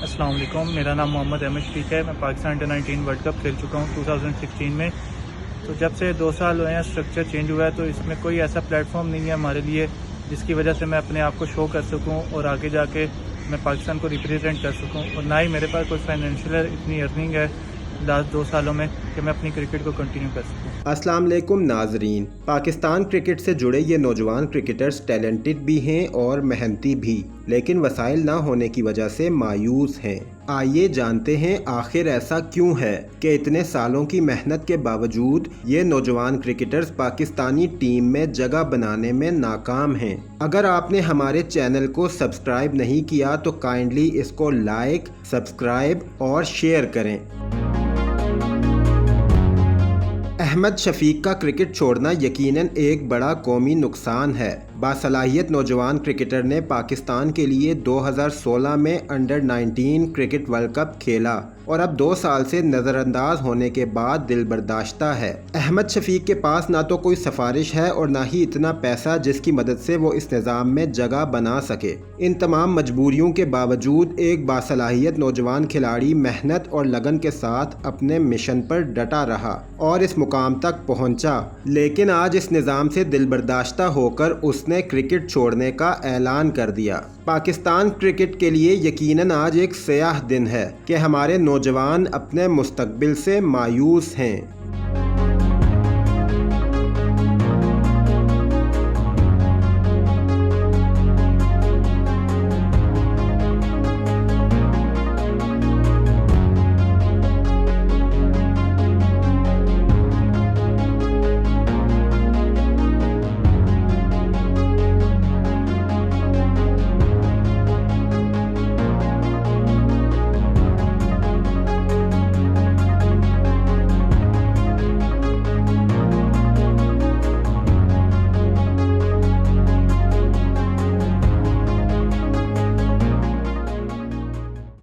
अस्सलाम वालेकुम, मेरा नाम मोहम्मद अहमद शफीक है। मैं पाकिस्तान अंडर 19 वर्ल्ड कप खेल चुका हूँ 2016 में। तो जब से 2 साल हुए हैं स्ट्रक्चर चेंज हुआ है, तो इसमें कोई ऐसा प्लेटफॉर्म नहीं है हमारे लिए जिसकी वजह से मैं अपने आप को शो कर सकूँ और आगे जाके मैं पाकिस्तान को रिप्रेजेंट कर सकूँ। और ना ही मेरे पास कोई फाइनेंशियल इतनी अर्निंग है लास्ट 2 सालों में कि मैं अपनी क्रिकेट को कंटिन्यू कर सकूँ। अस्सलाम वालेकुम नाजरीन, पाकिस्तान क्रिकेट से जुड़े ये नौजवान क्रिकेटर्स टैलेंटेड भी हैं और मेहनती भी, लेकिन वसाइल ना होने की वजह से मायूस हैं। आइए जानते हैं आखिर ऐसा क्यों है कि इतने सालों की मेहनत के बावजूद ये नौजवान क्रिकेटर्स पाकिस्तानी टीम में जगह बनाने में नाकाम हैं। अगर आपने हमारे चैनल को सब्सक्राइब नहीं किया तो काइंडली इसको लाइक, सब्सक्राइब और शेयर करें। अहमद शफीक का क्रिकेट छोड़ना यकीनन एक बड़ा कौमी नुकसान है। बासलाहियत नौजवान क्रिकेटर ने पाकिस्तान के लिए 2016 में अंडर 19 क्रिकेट वर्ल्ड कप खेला और अब 2 साल से नज़रअंदाज होने के बाद दिल बर्दाश्ता है। अहमद शफीक के पास ना तो कोई सिफारिश है और ना ही इतना पैसा जिसकी मदद से वो इस निज़ाम में जगह बना सके। इन तमाम मजबूरियों के बावजूद एक बासलाहियत नौजवान खिलाड़ी मेहनत और लगन के साथ अपने मिशन पर डटा रहा और इस मुकाम तक पहुंचा। लेकिन आज इस निज़ाम से दिल बर्दाश्ता होकर उसने क्रिकेट छोड़ने का ऐलान कर दिया। पाकिस्तान क्रिकेट के लिए यकीनन आज एक स्याह दिन है कि हमारे नौजवान अपने मुस्तकबिल से मायूस हैं।